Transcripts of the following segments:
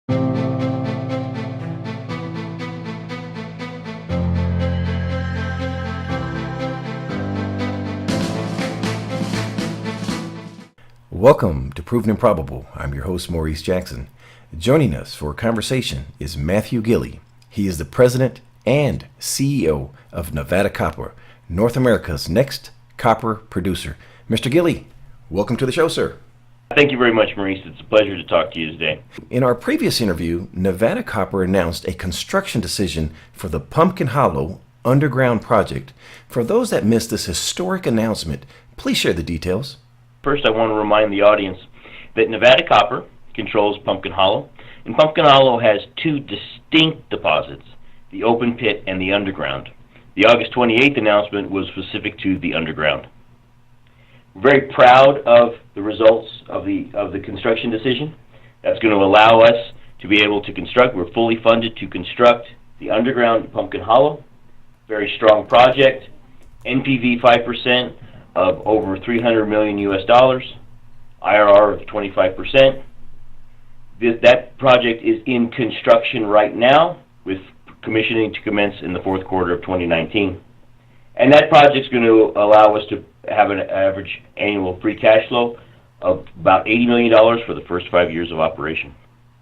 Welcome to Proven and Probable. I'm your host, Maurice Jackson. Joining us for a conversation is Matthew Gili. He is the president and CEO of Nevada Copper, North America's next copper producer. Mr. Gili, welcome to the show, sir. Thank you very much, Maurice. It's a pleasure to talk to you today. In our previous interview, Nevada Copper announced a construction decision for the Pumpkin Hollow underground project. For those that missed this historic announcement, please share the details. First, I want to remind the audience that Nevada Copper controls Pumpkin Hollow, and Pumpkin Hollow has two distinct deposits, the open pit and the underground. The August 28th announcement was specific to the underground. We're very proud of the results of the construction decision. That's going to allow us to be able to construct. We're fully funded to construct the underground Pumpkin Hollow. Very strong project. NPV 5%. Of over $300 million US, IRR of 25%. That project is in construction right now, with commissioning to commence in the fourth quarter of 2019. And that project is going to allow us to have an average annual free cash flow of about $80 million for the first 5 years of operation.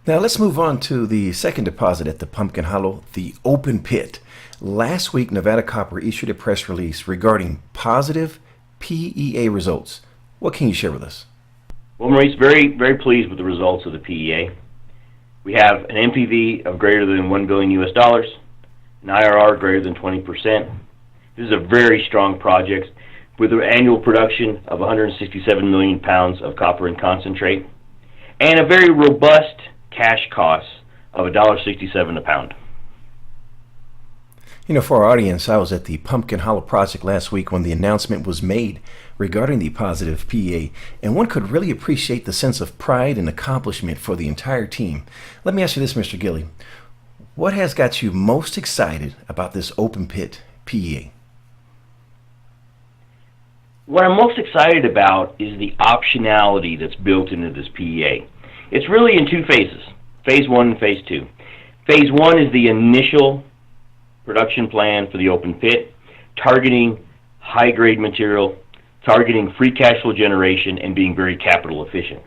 Now let's move on to the second deposit at the Pumpkin Hollow, the open pit. Last week, Nevada Copper issued a press release regarding positive PEA results. What can you share with us? Well, Maurice, very pleased with the results of the PEA. We have an NPV of greater than $1 billion US, an IRR greater than 20%. This is a very strong project with an annual production of 167 million pounds of copper and concentrate, and a very robust cash cost of $1.67 a pound. You know, for our audience, I was at the Pumpkin Hollow project last week when the announcement was made regarding the positive PEA, and one could really appreciate the sense of pride and accomplishment for the entire team. Let me ask you this, Mr. Gili. What has got you most excited about this open pit PEA? What I'm most excited about is the optionality that's built into this PEA. It's really in two phases, phase one and phase two. Phase one is the initial production plan for the open pit, targeting high-grade material, targeting free cash flow generation, and being very capital efficient.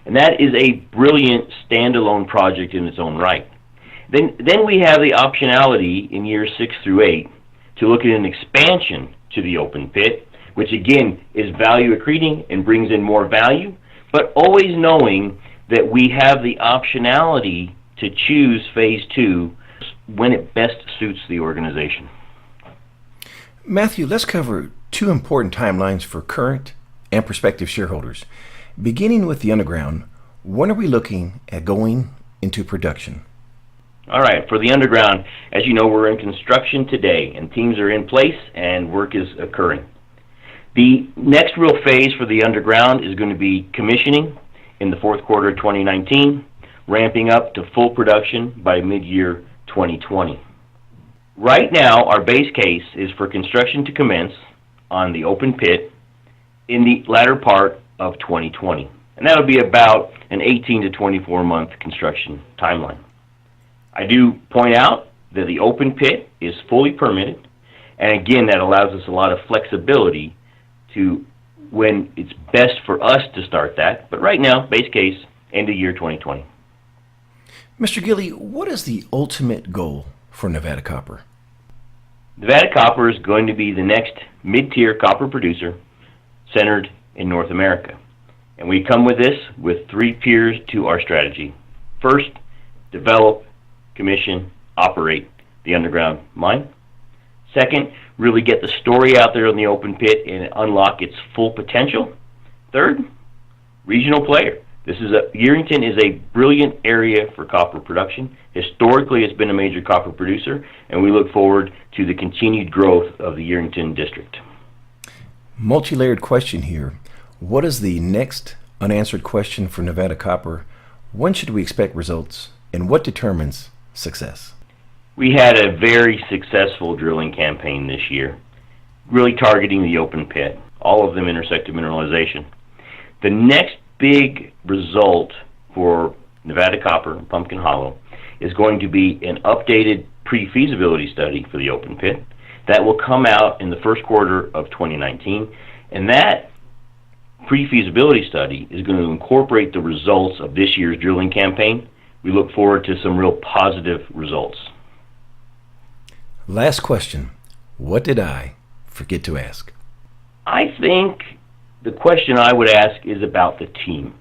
And that is a brilliant standalone project in its own right. Then we have the optionality in years 6 through 8 to look at an expansion to the open pit, which again is value accreting and brings in more value, but always knowing that we have the optionality to choose phase two when it best suits the organization. Matthew, let's cover two important timelines for current and prospective shareholders. Beginning with the underground, when are we looking at going into production? All right, for the underground, as you know, we're in construction today, and teams are in place and work is occurring. The next real phase for the underground is going to be commissioning in the fourth quarter of 2019, ramping up to full production by mid-year 2020. Right now, our base case is for construction to commence on the open pit in the latter part of 2020. And that'll be about an 18 to 24 month construction timeline. I do point out that the open pit is fully permitted, and again, that allows us a lot of flexibility to when it's best for us to start that. But right now, base case, end of year 2020. Mr. Gili, what is the ultimate goal for Nevada Copper? Nevada Copper is going to be the next mid-tier copper producer centered in North America. And we come with this with three piers to our strategy. First, develop, commission, operate the underground mine. Second, really get the story out there in the open pit and unlock its full potential. Third, regional player. Yerington is a brilliant area for copper production. Historically, it's been a major copper producer, and we look forward to the continued growth of the Yerington district. Multi-layered question here. What is the next unanswered question for Nevada Copper? When should we expect results, and what determines success? We had a very successful drilling campaign this year, really targeting the open pit. All of them intersected mineralization. The next big result for Nevada Copper, and Pumpkin Hollow, is going to be an updated pre-feasibility study for the open pit that will come out in the first quarter of 2019, and that pre-feasibility study is going to incorporate the results of this year's drilling campaign. We look forward to some real positive results. Last question. What did I forget to ask? I think the question I would ask is about the team.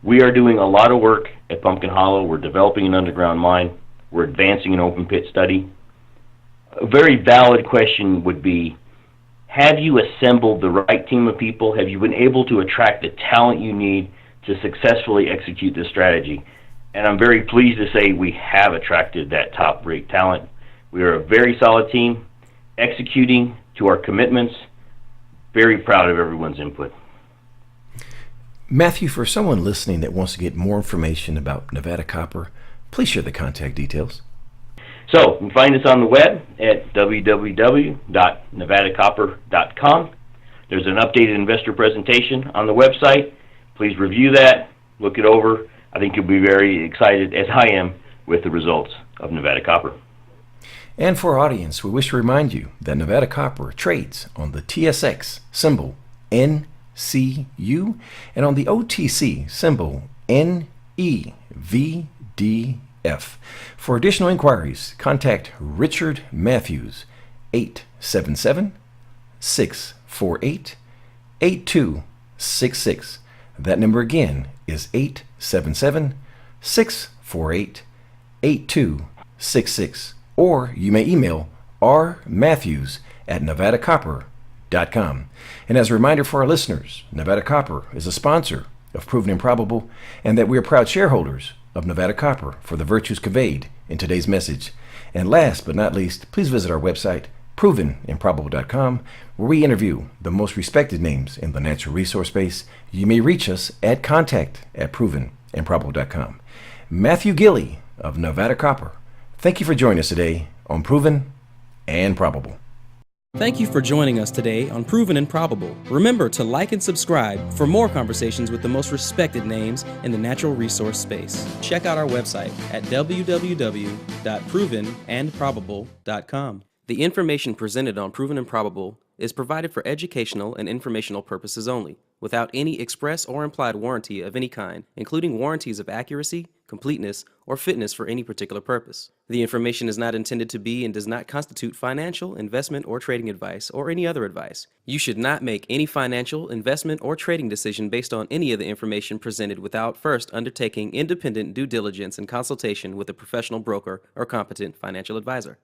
We are doing a lot of work at Pumpkin Hollow. We're developing an underground mine. We're advancing an open pit study. A very valid question would be, have you assembled the right team of people? Have you been able to attract the talent you need to successfully execute this strategy? And I'm very pleased to say we have attracted that top-rate talent. We are a very solid team, executing to our commitments. Very proud of everyone's input. Matthew, for someone listening that wants to get more information about Nevada Copper, please share the contact details. So, you can find us on the web at www.nevadacopper.com. There's an updated investor presentation on the website. Please review that, look it over. I think you'll be very excited, as I am, with the results of Nevada Copper. And for our audience, we wish to remind you that Nevada Copper trades on the TSX symbol NCU and on the OTC symbol NEVDF. For additional inquiries, contact Richard Matthews, 877-648-8266. That number again is 877-648-8266. Or you may email rmatthews@nevadacopper.com. And as a reminder for our listeners, Nevada Copper is a sponsor of Proven and Probable, and that we are proud shareholders of Nevada Copper for the virtues conveyed in today's message. And last but not least, please visit our website, provenandprobable.com, where we interview the most respected names in the natural resource space. You may reach us at contact@provenandprobable.com. Matthew Gili of Nevada Copper, thank you for joining us today on Proven and Probable. Thank you for joining us today on Proven and Probable. Remember to like and subscribe for more conversations with the most respected names in the natural resource space. Check out our website at www.provenandprobable.com. The information presented on Proven and Probable is provided for educational and informational purposes only, without any express or implied warranty of any kind, including warranties of accuracy, completeness, or fitness for any particular purpose. The information is not intended to be and does not constitute financial, investment, or trading advice, or any other advice. You should not make any financial, investment, or trading decision based on any of the information presented without first undertaking independent due diligence and consultation with a professional broker or competent financial advisor.